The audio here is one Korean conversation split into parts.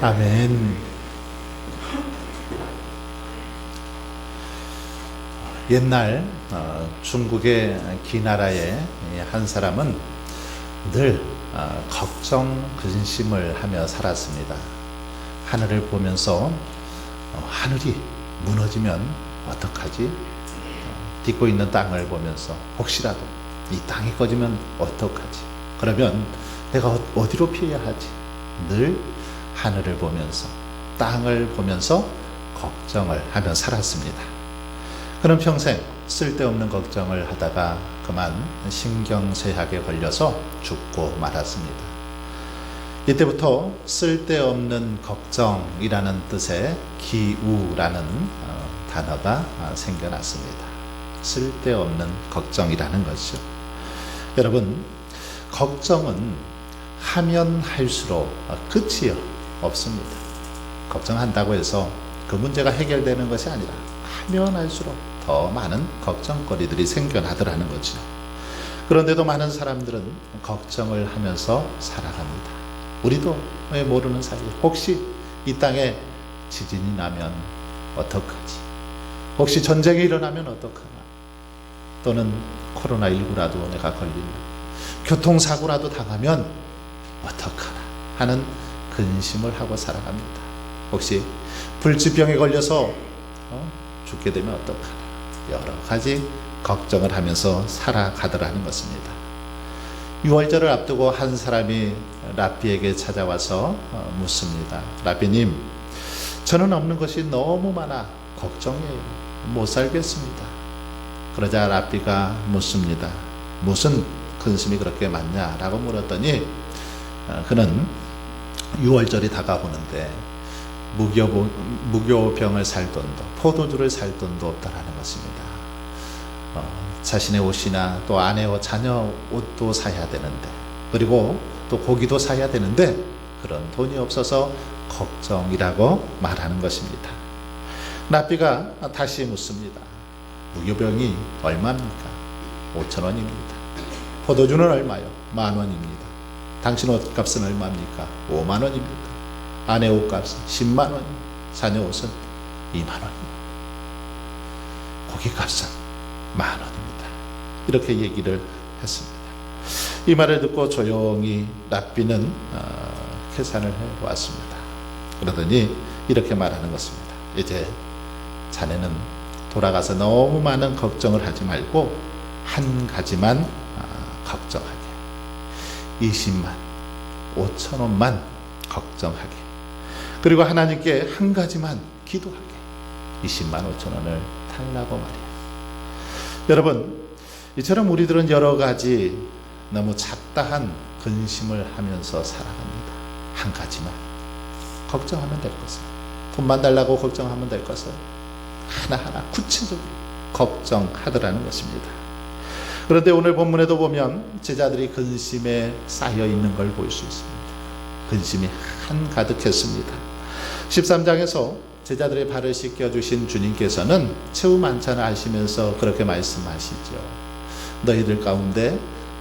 아멘. 옛날 중국의 기나라의 한 사람은 늘 걱정, 근심을 하며 살았습니다. 하늘을 보면서 하늘이 무너지면 어떡하지? 딛고 있는 땅을 보면서 혹시라도 이 땅이 꺼지면 어떡하지? 그러면 내가 어디로 피해야 하지? 늘 하늘을 보면서 땅을 보면서 걱정을 하며 살았습니다. 그는 평생 쓸데없는 걱정을 하다가 그만 신경쇠약에 걸려서 죽고 말았습니다. 이때부터 쓸데없는 걱정이라는 뜻의 기우라는 단어가 생겨났습니다. 쓸데없는 걱정이라는 것이죠. 여러분, 걱정은 하면 할수록 끝이 없습니다. 걱정한다고 해서 그 문제가 해결되는 것이 아니라 하면 할수록 더 많은 걱정거리들이 생겨나더라는 거죠. 그런데도 많은 사람들은 걱정을 하면서 살아갑니다. 우리도 왜 모르는 사이에 혹시 이 땅에 지진이 나면 어떡하지? 혹시 전쟁이 일어나면 어떡하나? 또는 코로나19라도 내가 걸리면, 교통사고라도 당하면 어떡하나 하는 근심을 하고 살아갑니다. 혹시 불치병에 걸려서 죽게 되면 어떡하나? 여러 가지 걱정을 하면서 살아가더라는 것입니다. 유월절을 앞두고 한 사람이 랍비에게 찾아와서 묻습니다. 랍비님, 저는 없는 것이 너무 많아 걱정이에요. 못 살겠습니다. 그러자 랍비가 묻습니다. 무슨 근심이 그렇게 많냐라고 물었더니 그는 유월절이 다가오는데 무교병을 살 돈도, 포도주를 살 돈도 없다라는 것입니다. 자신의 옷이나 또 아내 옷, 자녀 옷도 사야 되는데, 그리고 또 고기도 사야 되는데 그런 돈이 없어서 걱정이라고 말하는 것입니다. 랍비가 다시 묻습니다. 무교병이 얼마입니까? 5,000원입니다. 포도주는 얼마요? 10,000원입니다. 당신 옷값은 얼마입니까? 50,000원입니다. 아내 옷값은 100,000원, 자녀 옷은 20,000원, 고기값은 10,000원입니다. 이렇게 얘기를 했습니다. 이 말을 듣고 조용히 랍비는 계산을 해보았습니다. 그러더니 이렇게 말하는 것입니다. 이제 자네는 돌아가서 너무 많은 걱정을 하지 말고 한 가지만 걱정하게. 20만 5천원만 걱정하게. 그리고 하나님께 한 가지만 기도하게. 20만 5천원을 달라고 말이야. 여러분, 이처럼 우리들은 여러 가지 너무 잡다한 근심을 하면서 살아갑니다. 한 가지만 걱정하면 될 것을, 돈만 달라고 걱정하면 될 것을 하나하나 구체적으로 걱정하더라는 것입니다. 그런데 오늘 본문에도 보면 제자들이 근심에 쌓여 있는 걸 볼 수 있습니다. 근심이 한가득했습니다. 13장에서 제자들의 발을 씻겨주신 주님께서는 최후 만찬을 하시면서 그렇게 말씀하시죠. 너희들 가운데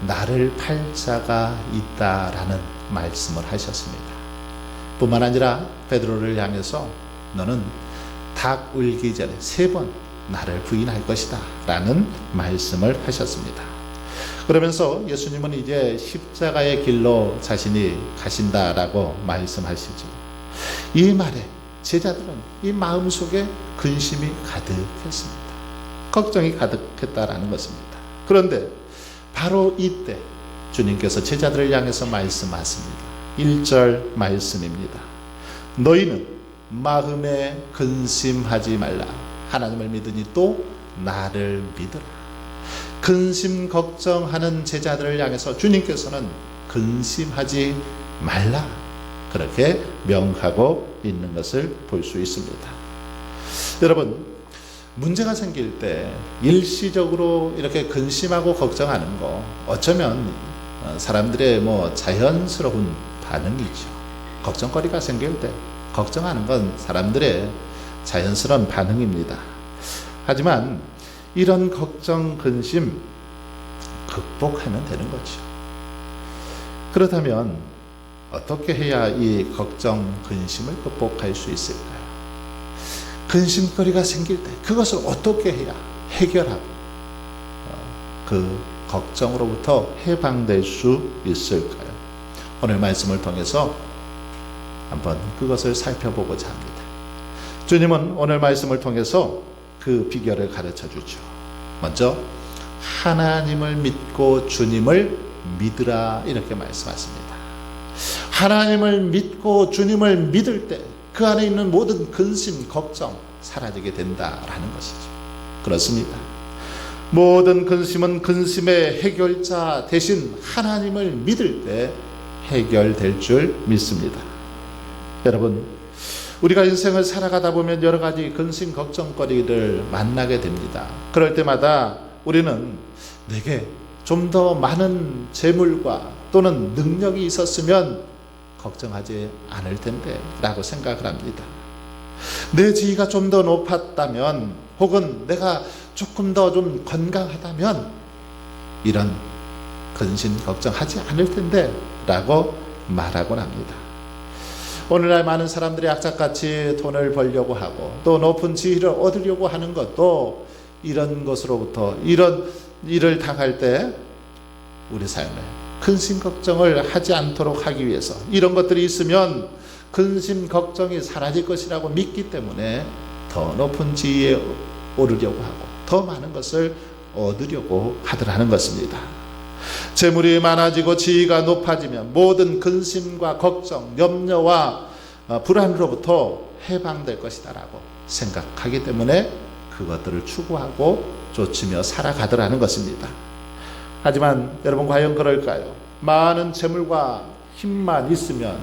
나를 팔 자가 있다라는 말씀을 하셨습니다. 뿐만 아니라 베드로를 향해서 너는 닭 울기 전에 3번 나를 부인할 것이다 라는 말씀을 하셨습니다. 그러면서 예수님은 이제 십자가의 길로 자신이 가신다라고 말씀하시죠. 이 말에 제자들은 이 마음속에 근심이 가득했습니다. 걱정이 가득했다라는 것입니다. 그런데 바로 이때 주님께서 제자들을 향해서 말씀하십니다. 1절 말씀입니다. 너희는 마음에 근심하지 말라. 하나님을 믿으니 또 나를 믿으라. 근심 걱정하는 제자들을 향해서 주님께서는 근심하지 말라, 그렇게 명하고 있는 것을 볼 수 있습니다. 여러분, 문제가 생길 때 일시적으로 이렇게 근심하고 걱정하는 거 어쩌면 사람들의 자연스러운 반응이죠. 걱정거리가 생길 때 걱정하는 건 사람들의 자연스러운 반응입니다. 하지만 이런 걱정, 근심 극복하면 되는 거죠. 그렇다면 어떻게 해야 이 걱정, 근심을 극복할 수 있을까요? 근심거리가 생길 때 그것을 어떻게 해야 해결하고 그 걱정으로부터 해방될 수 있을까요? 오늘 말씀을 통해서 한번 그것을 살펴보고자 합니다. 주님은 오늘 말씀을 통해서 그 비결을 가르쳐 주죠. 먼저 하나님을 믿고 주님을 믿으라 이렇게 말씀하십니다. 하나님을 믿고 주님을 믿을 때 그 안에 있는 모든 근심, 걱정 사라지게 된다라는 것이죠. 그렇습니다. 모든 근심은 근심의 해결자 대신 하나님을 믿을 때 해결될 줄 믿습니다. 여러분, 우리가 인생을 살아가다 보면 여러 가지 근심, 걱정거리를 만나게 됩니다. 그럴 때마다 우리는 내게 좀 더 많은 재물과 또는 능력이 있었으면 걱정하지 않을 텐데 라고 생각을 합니다. 내 지위가 좀 더 높았다면 혹은 내가 조금 더 좀 건강하다면 이런 근심 걱정하지 않을 텐데 라고 말하곤 합니다. 오늘날 많은 사람들이 악착같이 돈을 벌려고 하고 또 높은 지위를 얻으려고 하는 것도 이런 것으로부터 이런 일을 당할 때 우리 삶에 근심 걱정을 하지 않도록 하기 위해서 이런 것들이 있으면 근심 걱정이 사라질 것이라고 믿기 때문에 더 높은 지위에 오르려고 하고 더 많은 것을 얻으려고 하더라는 것입니다. 재물이 많아지고 지위가 높아지면 모든 근심과 걱정, 염려와 불안으로부터 해방될 것이다라고 생각하기 때문에 그것들을 추구하고 쫓으며 살아가더라는 것입니다. 하지만 여러분 과연 그럴까요? 많은 재물과 힘만 있으면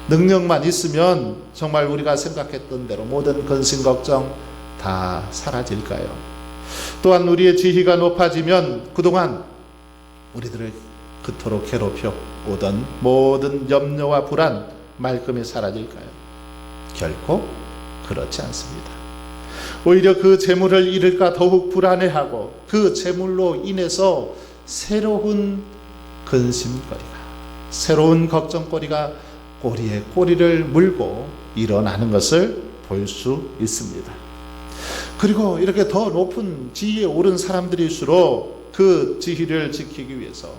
능력만 있으면 정말 우리가 생각했던 대로 모든 근심 걱정 다 사라질까요? 또한 우리의 지위가 높아지면 그동안 우리들을 그토록 괴롭혀 오던 모든 염려와 불안 말끔히 사라질까요? 결코 그렇지 않습니다. 오히려 그 재물을 잃을까 더욱 불안해하고 그 재물로 인해서 새로운 근심거리가, 새로운 걱정거리가 꼬리에 꼬리를 물고 일어나는 것을 볼 수 있습니다. 그리고 이렇게 더 높은 지위에 오른 사람들일수록 그 지위를 지키기 위해서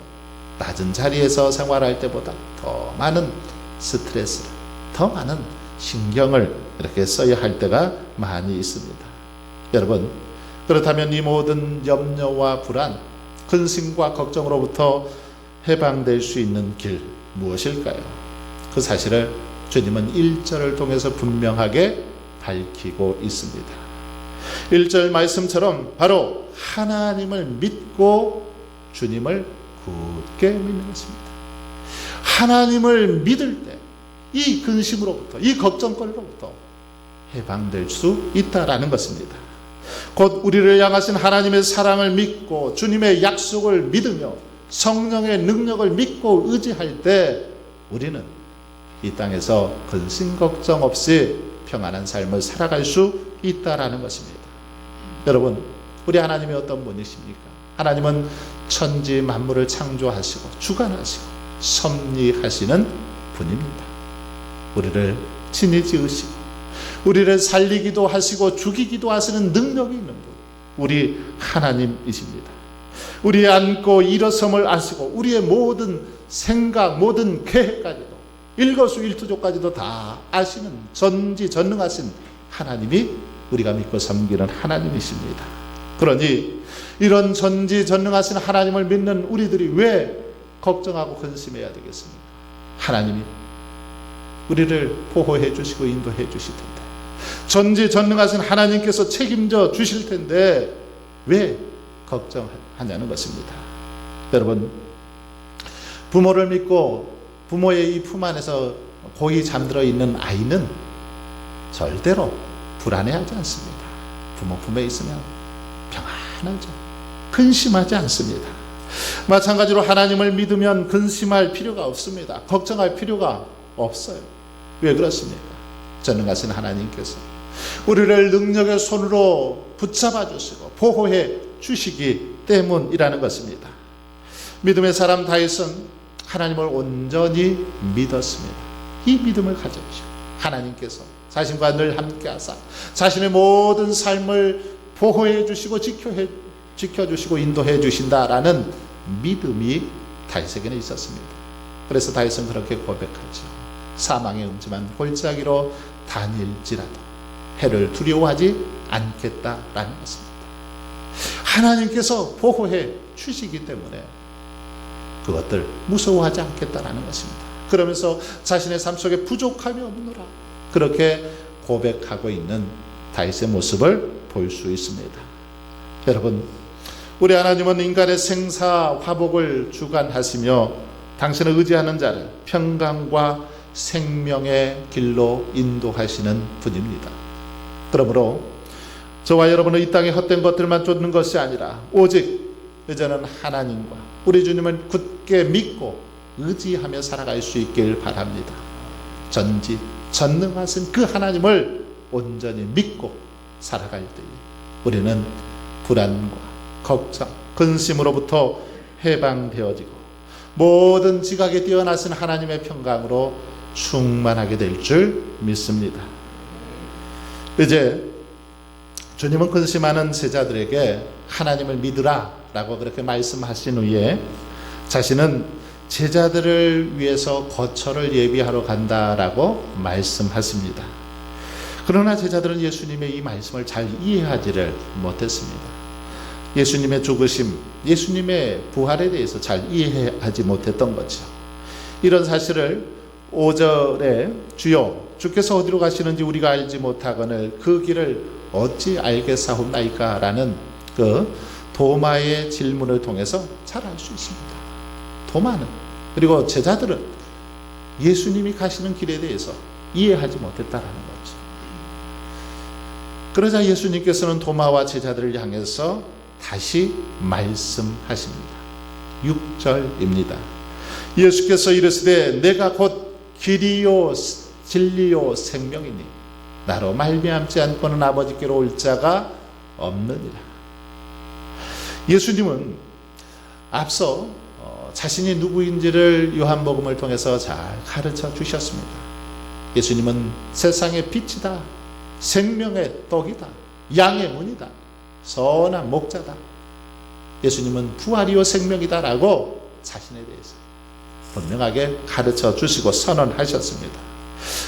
낮은 자리에서 생활할 때보다 더 많은 스트레스를, 더 많은 신경을 이렇게 써야 할 때가 많이 있습니다. 여러분, 그렇다면 이 모든 염려와 불안, 근심과 걱정으로부터 해방될 수 있는 길 무엇일까요? 그 사실을 주님은 1절을 통해서 분명하게 밝히고 있습니다. 1절 말씀처럼 바로 하나님을 믿고 주님을 굳게 믿는 것입니다. 하나님을 믿을 때 이 근심으로부터, 이 걱정거리로부터 해방될 수 있다라는 것입니다. 곧 우리를 향하신 하나님의 사랑을 믿고 주님의 약속을 믿으며 성령의 능력을 믿고 의지할 때 우리는 이 땅에서 근심 걱정 없이 평안한 삶을 살아갈 수 있다라는 것입니다. 여러분, 우리 하나님이 어떤 분이십니까? 하나님은 천지 만물을 창조하시고 주관하시고 섭리하시는 분입니다. 우리를 친히 지으시고 우리를 살리기도 하시고 죽이기도 하시는 능력이 있는 분, 우리 하나님이십니다. 우리의 앉고 일어섬을 아시고 우리의 모든 생각, 모든 계획까지도 일거수일투족까지도 다 아시는 전지전능하신 하나님이 우리가 믿고 섬기는 하나님이십니다. 그러니 이런 전지전능하신 하나님을 믿는 우리들이 왜 걱정하고 근심해야 되겠습니까? 하나님이 우리를 보호해 주시고 인도해 주실 텐데, 전지전능하신 하나님께서 책임져 주실 텐데 왜 걱정하냐는 것입니다. 여러분, 부모를 믿고 부모의 이 품 안에서 고이 잠들어 있는 아이는 절대로 불안해하지 않습니다. 부모 품에 있으면 평안하죠. 근심하지 않습니다. 마찬가지로 하나님을 믿으면 근심할 필요가 없습니다. 걱정할 필요가 없어요. 왜 그렇습니까? 전능하신 하나님께서 우리를 능력의 손으로 붙잡아 주시고 보호해 주시기 때문이라는 것입니다. 믿음의 사람 다윗은 하나님을 온전히 믿었습니다. 이 믿음을 가져주시고 하나님께서 자신과 늘 함께하사 자신의 모든 삶을 보호해 주시고 지켜주시고 인도해 주신다라는 믿음이 다윗에게는 있었습니다. 그래서 다윗은 그렇게 고백하죠. 사망의 음침한 골짜기로 다닐지라도 해를 두려워하지 않겠다라는 것입니다. 하나님께서 보호해 주시기 때문에 그것들 무서워하지 않겠다라는 것입니다. 그러면서 자신의 삶 속에 부족함이 없노라 그렇게 고백하고 있는 다윗의 모습을 볼 수 있습니다. 여러분, 우리 하나님은 인간의 생사 화복을 주관하시며 당신을 의지하는 자를 평강과 생명의 길로 인도하시는 분입니다. 그러므로 저와 여러분은 이 땅의 헛된 것들만 쫓는 것이 아니라 오직 이제는 하나님과 우리 주님을 굳게 믿고 의지하며 살아갈 수 있길 바랍니다. 전능하신 그 하나님을 온전히 믿고 살아갈 때에 우리는 불안과 걱정, 근심으로부터 해방되어지고 모든 지각에 뛰어나신 하나님의 평강으로 충만하게 될 줄 믿습니다. 이제 주님은 근심하는 제자들에게 하나님을 믿으라 라고 그렇게 말씀하신 후에 자신은 제자들을 위해서 거처를 예비하러 간다라고 말씀하십니다. 그러나 제자들은 예수님의 이 말씀을 잘 이해하지를 못했습니다. 예수님의 죽으심, 예수님의 부활에 대해서 잘 이해하지 못했던 거죠. 이런 사실을 5절에 주께서 어디로 가시는지 우리가 알지 못하거늘 그 길을 어찌 알겠사옵나이까 라는 그 도마의 질문을 통해서 잘 알 수 있습니다. 도마는 그리고 제자들은 예수님이 가시는 길에 대해서 이해하지 못했다라는 거죠. 그러자 예수님께서는 도마와 제자들을 향해서 다시 말씀하십니다. 6절입니다. 예수께서 이르시되 내가 곧 길이요 진리요 생명이니 나로 말미암지 않고는 아버지께로 올 자가 없느니라. 예수님은 앞서 자신이 누구인지를 요한복음을 통해서 잘 가르쳐 주셨습니다. 예수님은 세상의 빛이다, 생명의 떡이다, 양의 문이다, 선한 목자다. 예수님은 부활이요 생명이다 라고 자신에 대해서 분명하게 가르쳐 주시고 선언하셨습니다.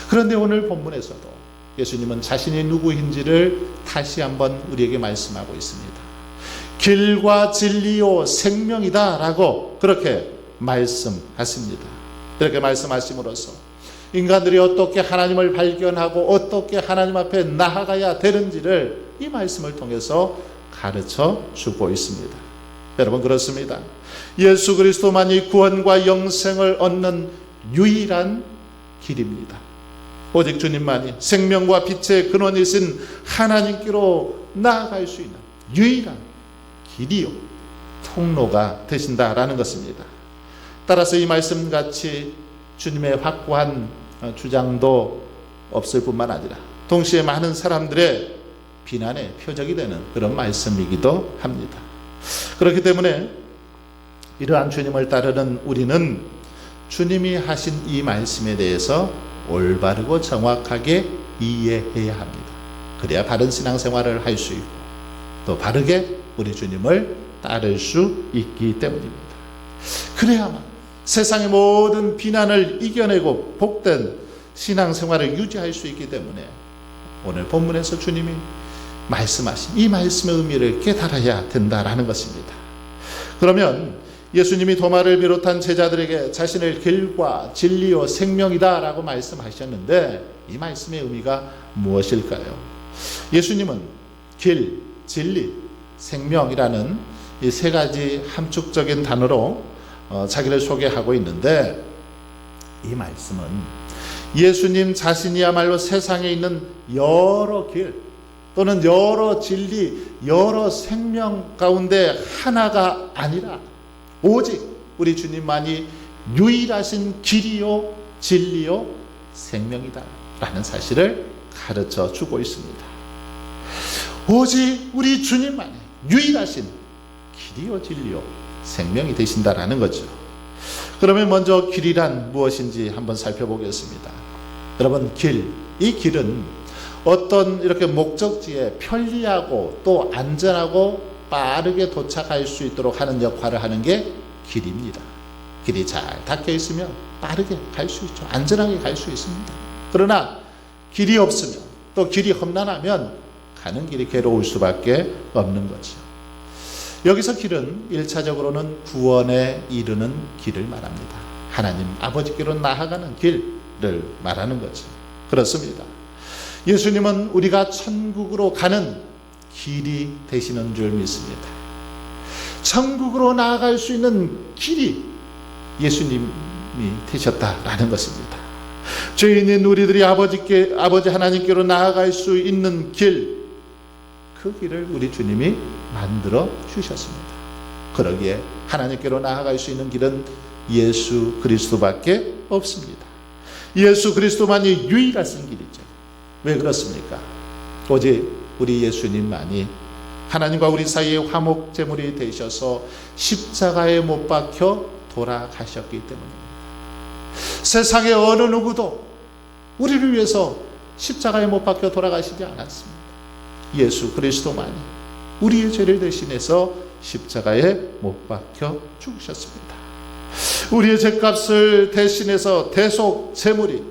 그런데 오늘 본문에서도 예수님은 자신이 누구인지를 다시 한번 우리에게 말씀하고 있습니다. 길과 진리요 생명이다 라고 그렇게 말씀하십니다. 이렇게 말씀하심으로써 인간들이 어떻게 하나님을 발견하고 어떻게 하나님 앞에 나아가야 되는지를 이 말씀을 통해서 가르쳐 주고 있습니다. 여러분, 그렇습니다. 예수 그리스도만이 구원과 영생을 얻는 유일한 길입니다. 오직 주님만이 생명과 빛의 근원이신 하나님께로 나아갈 수 있는 유일한 길이요 통로가 되신다라는 것입니다. 따라서 이 말씀같이 주님의 확고한 주장도 없을 뿐만 아니라 동시에 많은 사람들의 비난의 표적이 되는 그런 말씀이기도 합니다. 그렇기 때문에 이러한 주님을 따르는 우리는 주님이 하신 이 말씀에 대해서 올바르고 정확하게 이해해야 합니다. 그래야 바른 신앙생활을 할 수 있고 또 바르게 우리 주님을 따를 수 있기 때문입니다. 그래야만 세상의 모든 비난을 이겨내고 복된 신앙생활을 유지할 수 있기 때문에 오늘 본문에서 주님이 말씀하신 이 말씀의 의미를 깨달아야 된다라는 것입니다. 그러면 예수님이 도마를 비롯한 제자들에게 자신을 길과 진리요 생명이다 라고 말씀하셨는데 이 말씀의 의미가 무엇일까요? 예수님은 길, 진리, 생명이라는 이 세 가지 함축적인 단어로 자기를 소개하고 있는데 이 말씀은 예수님 자신이야말로 세상에 있는 여러 길 또는 여러 진리, 여러 생명 가운데 하나가 아니라 오직 우리 주님만이 유일하신 길이요 진리요 생명이다 라는 사실을 가르쳐 주고 있습니다. 오직 우리 주님만이 유일하신 길이요 진리요 생명이 되신다라는 거죠. 그러면 먼저 길이란 무엇인지 한번 살펴보겠습니다. 여러분, 이 길은 어떤 이렇게 목적지에 편리하고 또 안전하고 빠르게 도착할 수 있도록 하는 역할을 하는 게 길입니다. 길이 잘 닦여 있으면 빠르게 갈 수 있죠. 안전하게 갈 수 있습니다. 그러나 길이 없으면, 또 길이 험난하면 가는 길이 괴로울 수밖에 없는 거죠. 여기서 길은 1차적으로는 구원에 이르는 길을 말합니다. 하나님 아버지께로 나아가는 길을 말하는 거죠. 그렇습니다. 예수님은 우리가 천국으로 가는 길이 되시는 줄 믿습니다. 천국으로 나아갈 수 있는 길이 예수님이 되셨다라는 것입니다. 죄인인 우리들이 아버지 하나님께로 나아갈 수 있는 길, 그 길을 우리 주님이 만들어 주셨습니다. 그러기에 하나님께로 나아갈 수 있는 길은 예수 그리스도밖에 없습니다. 예수 그리스도만이 유일하신 길이죠. 왜 그렇습니까? 오직 우리 예수님만이 하나님과 우리 사이에 화목제물이 되셔서 십자가에 못 박혀 돌아가셨기 때문입니다. 세상의 어느 누구도 우리를 위해서 십자가에 못 박혀 돌아가시지 않았습니다. 예수 그리스도만이 우리의 죄를 대신해서 십자가에 못 박혀 죽으셨습니다. 우리의 죄값을 대신해서 대속 제물이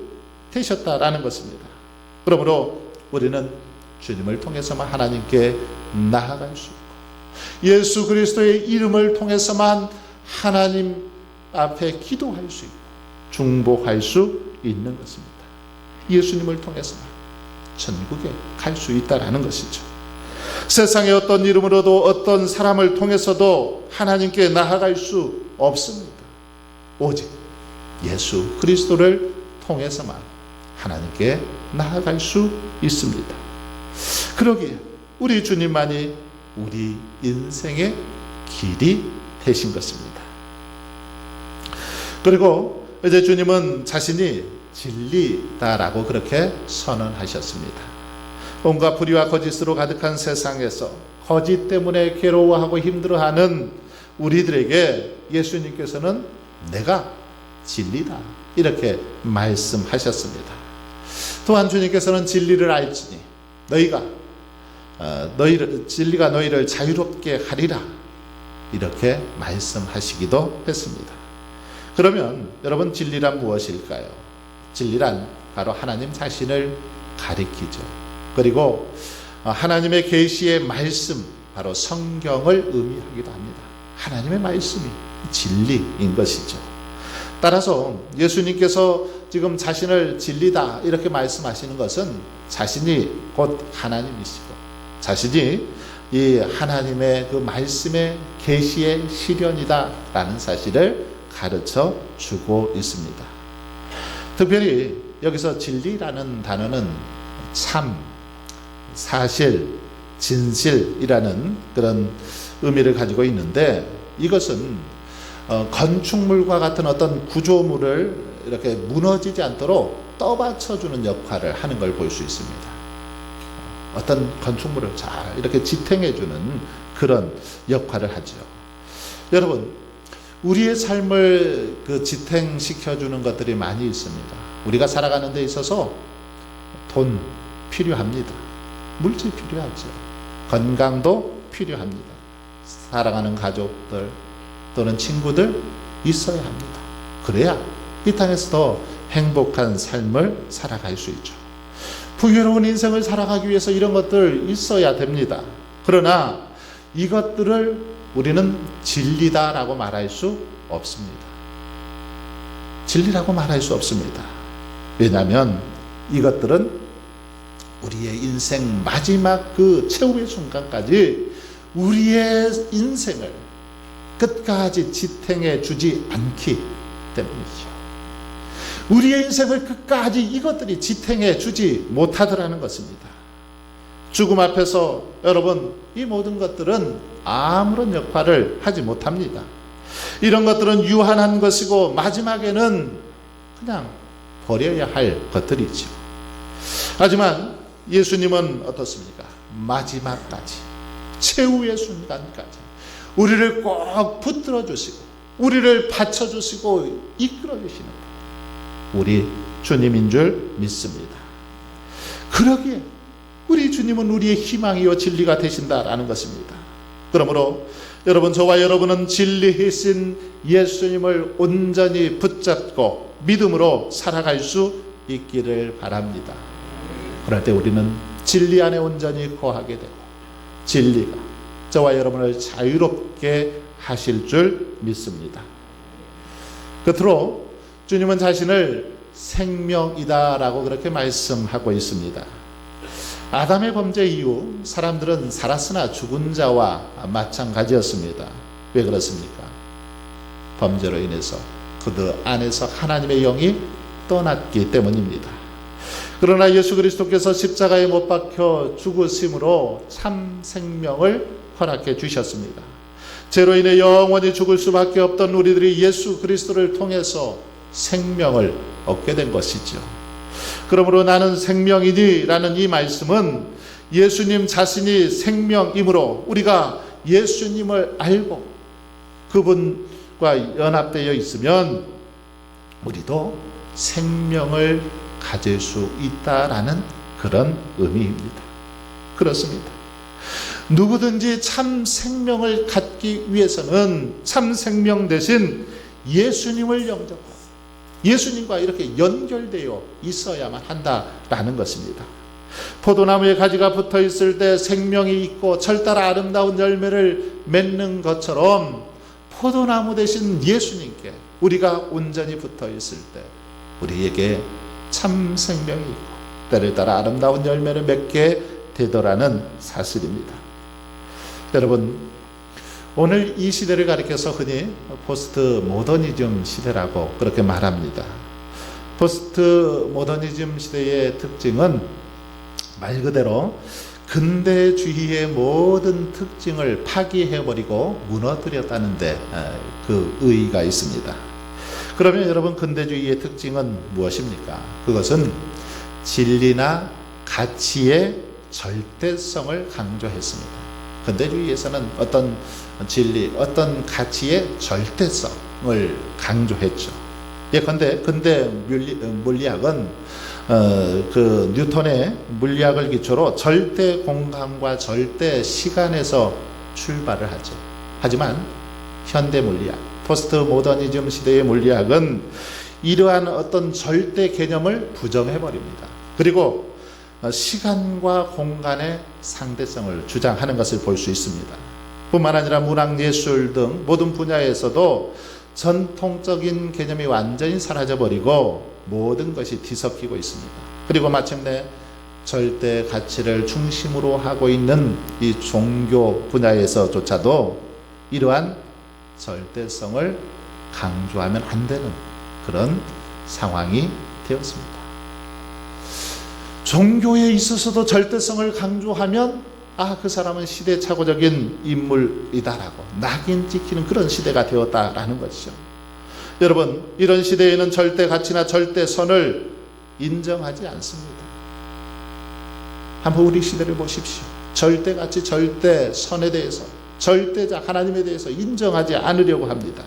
되셨다라는 것입니다. 그러므로 우리는 주님을 통해서만 하나님께 나아갈 수 있고, 예수 그리스도의 이름을 통해서만 하나님 앞에 기도할 수 있고 중보할 수 있는 것입니다. 예수님을 통해서만 천국에 갈 수 있다라는 것이죠. 세상의 어떤 이름으로도 어떤 사람을 통해서도 하나님께 나아갈 수 없습니다. 오직 예수 그리스도를 통해서만 하나님께 나아갈 수 있습니다. 그러기에 우리 주님만이 우리 인생의 길이 되신 것입니다. 그리고 이제 주님은 자신이 진리다라고 그렇게 선언하셨습니다. 온갖 불의와 거짓으로 가득한 세상에서 거짓 때문에 괴로워하고 힘들어하는 우리들에게 예수님께서는 내가 진리다 이렇게 말씀하셨습니다. 또한 주님께서는 진리를 알지니 진리가 너희를 자유롭게 하리라 이렇게 말씀하시기도 했습니다. 그러면 여러분, 진리란 무엇일까요? 진리란 바로 하나님 자신을 가리키죠. 그리고 하나님의 계시의 말씀, 바로 성경을 의미하기도 합니다. 하나님의 말씀이 진리인 것이죠. 따라서 예수님께서 지금 자신을 진리다 이렇게 말씀하시는 것은 자신이 곧 하나님이시고 자신이 이 하나님의 그 말씀의 계시의 실현이다라는 사실을 가르쳐 주고 있습니다. 특별히 여기서 진리라는 단어는 참, 사실, 진실이라는 그런 의미를 가지고 있는데, 이것은 건축물과 같은 어떤 구조물을 이렇게 무너지지 않도록 떠받쳐주는 역할을 하는 걸 볼 수 있습니다. 어떤 건축물을 잘 이렇게 지탱해주는 그런 역할을 하죠. 여러분, 우리의 삶을 그 지탱시켜주는 것들이 많이 있습니다. 우리가 살아가는 데 있어서 돈 필요합니다. 물질 필요하죠. 건강도 필요합니다. 사랑하는 가족들 또는 친구들 있어야 합니다. 그래야 이 땅에서 더 행복한 삶을 살아갈 수 있죠. 풍요로운 인생을 살아가기 위해서 이런 것들 있어야 됩니다. 그러나 이것들을 우리는 진리다라고 말할 수 없습니다. 진리라고 말할 수 없습니다. 왜냐하면 이것들은 우리의 인생 마지막 그 최후의 순간까지 우리의 인생을 끝까지 지탱해 주지 않기 때문이죠. 우리의 인생을 끝까지 이것들이 지탱해 주지 못하더라는 것입니다. 죽음 앞에서 여러분, 이 모든 것들은 아무런 역할을 하지 못합니다. 이런 것들은 유한한 것이고 마지막에는 그냥 버려야 할 것들이죠. 하지만 예수님은 어떻습니까? 마지막까지, 최후의 순간까지 우리를 꼭 붙들어 주시고 우리를 받쳐주시고 이끌어주시는 우리 주님인 줄 믿습니다. 그러기에 우리 주님은 우리의 희망이요 진리가 되신다라는 것입니다. 그러므로 여러분, 저와 여러분은 진리이신 예수님을 온전히 붙잡고 믿음으로 살아갈 수 있기를 바랍니다. 그럴 때 우리는 진리 안에 온전히 거하게 되고 진리가 저와 여러분을 자유롭게 하실 줄 믿습니다. 끝으로 주님은 자신을 생명이다라고 그렇게 말씀하고 있습니다. 아담의 범죄 이후 사람들은 살았으나 죽은 자와 마찬가지였습니다. 왜 그렇습니까? 범죄로 인해서 그들 안에서 하나님의 영이 떠났기 때문입니다. 그러나 예수 그리스도께서 십자가에 못 박혀 죽으심으로 참 생명을 허락해 주셨습니다. 죄로 인해 영원히 죽을 수밖에 없던 우리들이 예수 그리스도를 통해서 생명을 얻게 된 것이죠. 그러므로 나는 생명이니 라는 이 말씀은 예수님 자신이 생명이므로 우리가 예수님을 알고 그분과 연합되어 있으면 우리도 생명을 가질 수 있다라는 그런 의미입니다. 그렇습니다. 누구든지 참 생명을 갖기 위해서는 참 생명 대신 예수님을 영접하고 예수님과 이렇게 연결되어 있어야만 한다라는 것입니다. 포도나무에 가지가 붙어 있을 때 생명이 있고 철따라 아름다운 열매를 맺는 것처럼 포도나무 대신 예수님께 우리가 온전히 붙어 있을 때 우리에게 참 생명이 있고 때를 따라 아름다운 열매를 맺게 되더라는 사실입니다. 여러분, 오늘 이 시대를 가리켜서 흔히 포스트 모더니즘 시대라고 그렇게 말합니다. 포스트 모더니즘 시대의 특징은 말 그대로 근대주의의 모든 특징을 파기해버리고 무너뜨렸다는 데 그 의의가 있습니다. 그러면 여러분, 근대주의의 특징은 무엇입니까? 그것은 진리나 가치의 절대성을 강조했습니다. 근대주의에서는 어떤 진리, 어떤 가치의 절대성을 강조했죠. 예컨대 근대 물리학은 그 뉴턴의 물리학을 기초로 절대 공간과 절대 시간에서 출발을 하죠. 하지만 현대 물리학, 포스트 모더니즘 시대의 물리학은 이러한 어떤 절대 개념을 부정해버립니다. 그리고 시간과 공간의 상대성을 주장하는 것을 볼 수 있습니다. 뿐만 아니라 문학, 예술 등 모든 분야에서도 전통적인 개념이 완전히 사라져버리고 모든 것이 뒤섞이고 있습니다. 그리고 마침내 절대 가치를 중심으로 하고 있는 이 종교 분야에서조차도 이러한 절대성을 강조하면 안 되는 그런 상황이 되었습니다. 종교에 있어서도 절대성을 강조하면 그 사람은 시대착오적인 인물이다라고 낙인 찍히는 그런 시대가 되었다라는 것이죠. 여러분, 이런 시대에는 절대 가치나 절대 선을 인정하지 않습니다. 한번 우리 시대를 보십시오. 절대 가치, 절대 선에 대해서, 절대자 하나님에 대해서 인정하지 않으려고 합니다.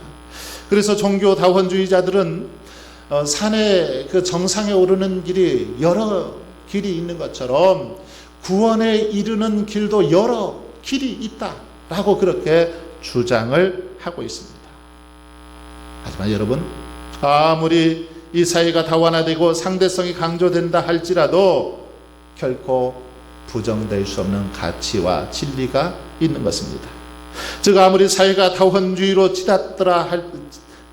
그래서 종교 다원주의자들은 산의 그 정상에 오르는 길이 여러 길이 있는 것처럼 구원에 이르는 길도 여러 길이 있다라고 그렇게 주장을 하고 있습니다. 하지만 여러분, 아무리 이 사회가 다원화되고 상대성이 강조된다 할지라도 결코 부정될 수 없는 가치와 진리가 있는 것입니다. 즉 아무리 사회가 다원주의로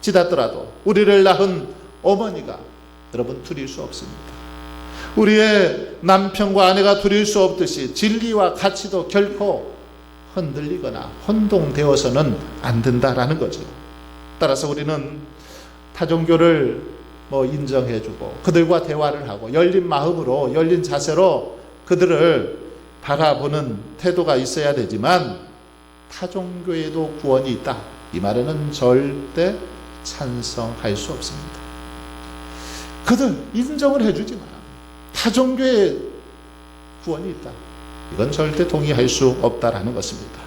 찌닫더라도 우리를 낳은 어머니가 여러분 두릴 수 없습니다. 우리의 남편과 아내가 두릴 수 없듯이 진리와 가치도 결코 흔들리거나 혼동되어서는 안 된다라는 거죠. 따라서 우리는 타종교를 인정해주고 그들과 대화를 하고 열린 마음으로 열린 자세로 그들을 바라보는 태도가 있어야 되지만 타종교에도 구원이 있다, 이 말에는 절대 찬성할 수 없습니다. 그들 인정을 해주지만 타종교에 구원이 있다, 이건 절대 동의할 수 없다라는 것입니다.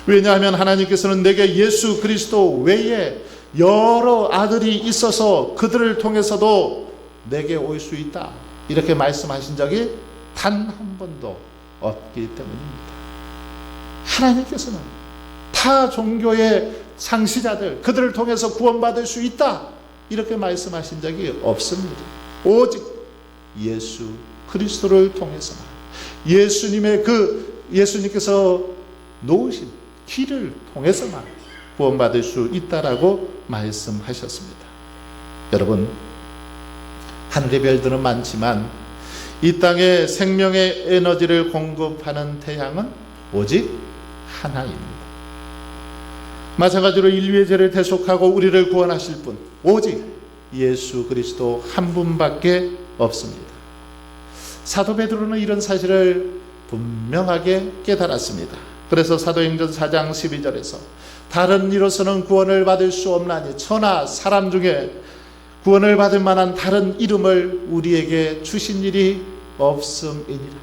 왜냐하면 하나님께서는 내게 예수 그리스도 외에 여러 아들이 있어서 그들을 통해서도 내게 올 수 있다, 이렇게 말씀하신 적이 단 한 번도 없기 때문입니다. 하나님께서는 타 종교의 창시자들, 그들을 통해서 구원받을 수 있다, 이렇게 말씀하신 적이 없습니다. 오직 예수 그리스도를 통해서만, 예수님께서 놓으신 길을 통해서만 구원받을 수 있다라고 말씀하셨습니다. 여러분, 하늘의 별들은 많지만 이 땅에 생명의 에너지를 공급하는 태양은 오직 하나입니다. 마찬가지로 인류의 죄를 대속하고 우리를 구원하실 분, 오직 예수 그리스도 한 분밖에 없습니다. 사도 베드로는 이런 사실을 분명하게 깨달았습니다. 그래서 사도행전 4장 12절에서 다른 이로서는 구원을 받을 수 없나니 천하 사람 중에 구원을 받을 만한 다른 이름을 우리에게 주신 일이 없음이니라,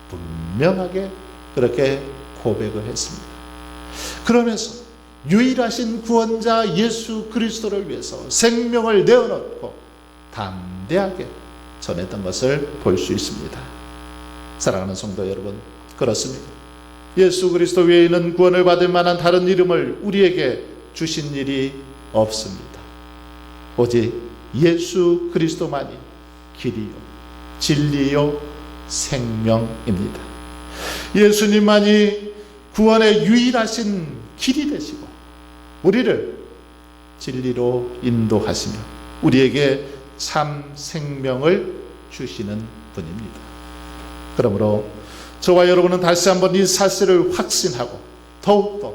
분명하게 그렇게 고백을 했습니다. 그러면서 유일하신 구원자 예수 그리스도를 위해서 생명을 내어놓고 담대하게 전했던 것을 볼 수 있습니다. 사랑하는 성도 여러분, 그렇습니다. 예수 그리스도 외에는 구원을 받을 만한 다른 이름을 우리에게 주신 일이 없습니다. 오직 예수 그리스도만이 길이요 진리요 생명입니다. 예수님만이 구원의 유일하신 길이 되시고 우리를 진리로 인도하시며 우리에게 참 생명을 주시는 분입니다. 그러므로 저와 여러분은 다시 한번 이 사실을 확신하고 더욱더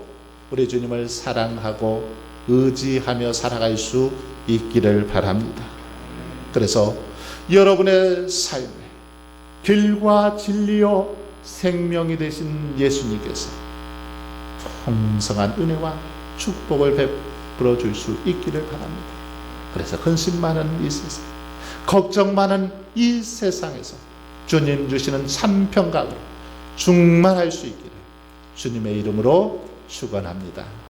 우리 주님을 사랑하고 의지하며 살아갈 수 있기를 바랍니다. 그래서 여러분의 삶에 길과 진리요 생명이 되신 예수님께서 풍성한 은혜와 축복을 베풀어 줄 수 있기를 바랍니다. 그래서 근심 많은 이 세상, 걱정 많은 이 세상에서 주님 주시는 참 평강으로 충만할 수 있기를 주님의 이름으로 축원합니다.